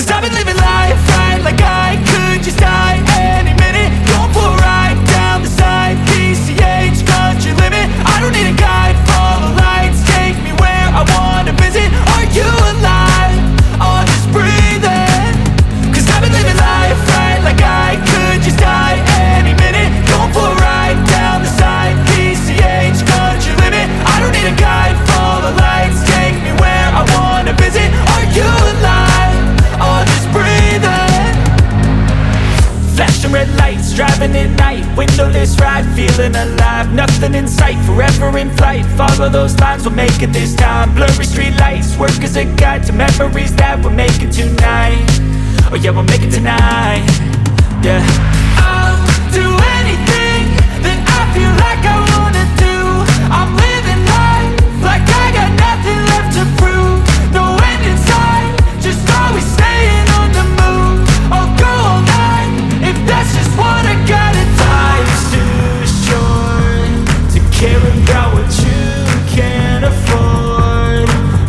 Cause I've been living life right like I could just die any minute. Going for a ride down the side, PCH, country limit. I don't need a guide, follow lights, take me where I wanna visit. Are you alive? Or just breathing? Cause I've been living life right like I could just die any minute. Going for a ride down the side, PCH, country limit. I don't need a guide, follow lights, take me where I wanna visit. Are you alive? Or just breathing? Flashing red lights, driving at night, windowless ride, feeling alive. Nothing in sight, forever in flight. Follow those lines, we'll make it this time. Blurry street lights, work as a guide to memories that we're making tonight. Oh yeah, we'll make it tonight. Yeah. I'll do anything that I feel like I wanna do. I'm living life like I got nothing left to prove. No end in sight, just always staying on the move. I'll go all night if that's just what I gotta do. Life's too short to care about what you can't afford.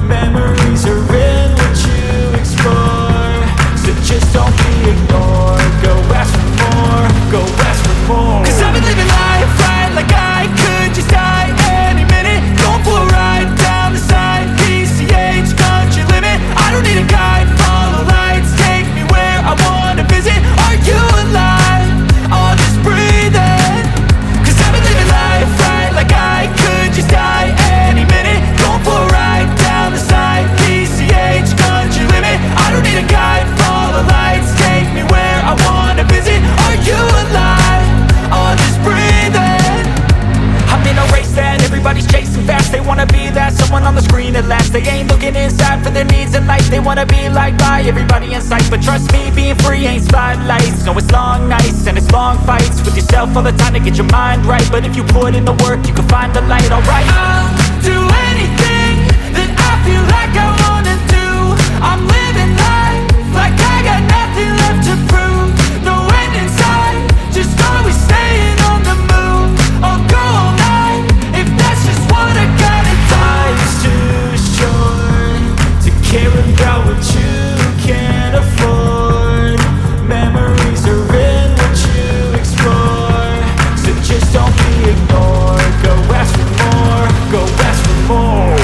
Memories are in what you explore, so just don't be ignored. Go ask for more, go ask for more. Cause I've been living life right like I could just die any minute. Going for a ride down the side, PCH, country limit. I don't need a guide, follow lights, take me where I wanna visit. Are you alive? Or just breathing? Cause I've been living life right like I could just die any minute. Going for a ride down the side, PCH, country limit. I don't need a guide, follow lights, take me where I wanna visit. Are you alive? Or just breathing? I'm in a race that everybody's chasing fast. They wanna be that someone on the screen at last. They ain't looking inside for their needs in life. They wanna be liked by everybody in sight. But trust me, being free ain't spotlights. No, it's long nights and it's long fights with yourself all the time to get your mind right. But if you put in the work, you can find the light, alright. I'll do anything that I feel like I wanna do. I'm living life like I got nothing left to prove. No end in sight, just always staying on the move. I'll go all night if that's just what I gotta do. Life's too short to care about what you can't afford. Memories are in what you explore, so just don't be ignored. Go ask for more, go ask for more.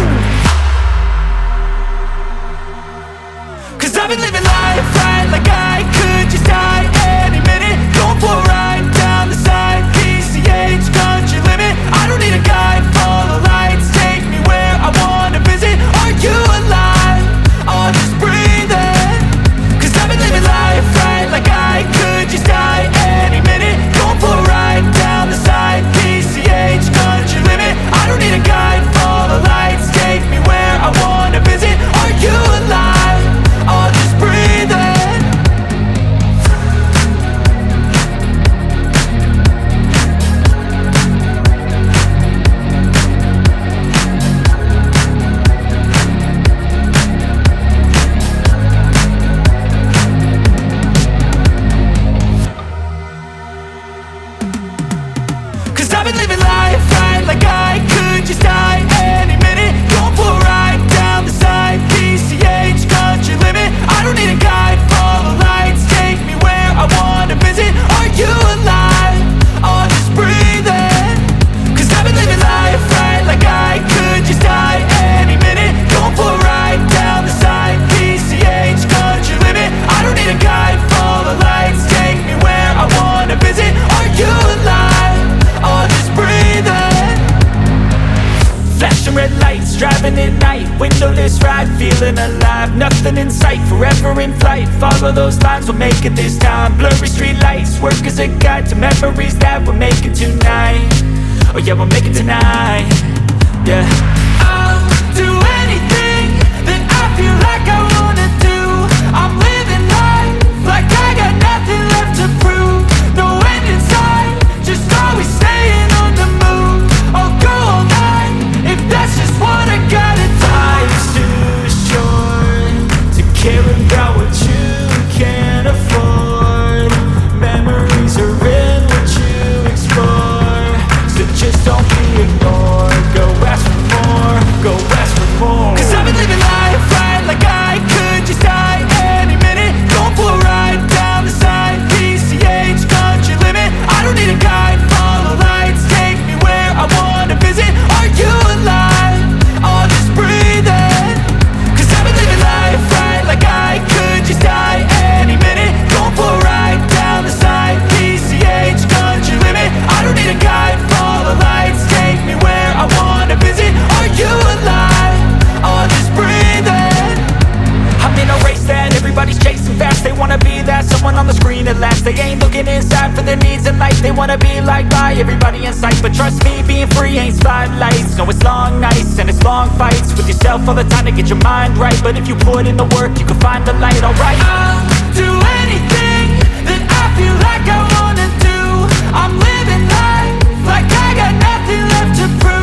Cause I've been living life right like I could just die any minute. Going for a ride down the side, PCH, country limit. I don't need a guide, follow lights, take me where I wanna visit. Are you alive? Or just breathing? Cause I've been living life right like I could just die any minute. Going for a ride down the side, PCH, country limit. I don't need a guide, follow lights, take me where I wanna visit. Are you alive? Or just breathing? Cause I've been living life right like I could just die any minute. Going for a ride down the side, PCH, country limit. I don't need a guide, follow lights, take me where I wanna visit. Are you alive? Or just breathing? Cause I've been living life right like I could just die any minute. Going for a ride down the side, PCH, country limit. I don't need a guide, follow lights, take me where I wanna visit. Are you alive? Or just breathing? Flashing red lights, driving at night, windowless ride, feeling alive. Nothing in sight, forever in flight. Follow those lines, we'll make it this time. Blurry street lights, work as a guide to memories that we're making tonight. Oh yeah, we'll make it tonight. Yeah. I'll do anything that I feel like I wanna do. I'm living life like I got nothing left to prove. No end in sight, just always staying on the move. I'll go all night if that's just what I gotta do. Life's too short to care about what you can't afford. Memories are in what you explore, so just don't be ignored. Go ask for more, go ask for more. They wanna be like by everybody in sight, but trust me, being free ain't spotlights. No, it's long nights and it's long fights with yourself all the time to get your mind right. But if you put in the work, you can find the light, alright. I'll do anything that I feel like I wanna do. I'm living life like I got nothing left to prove.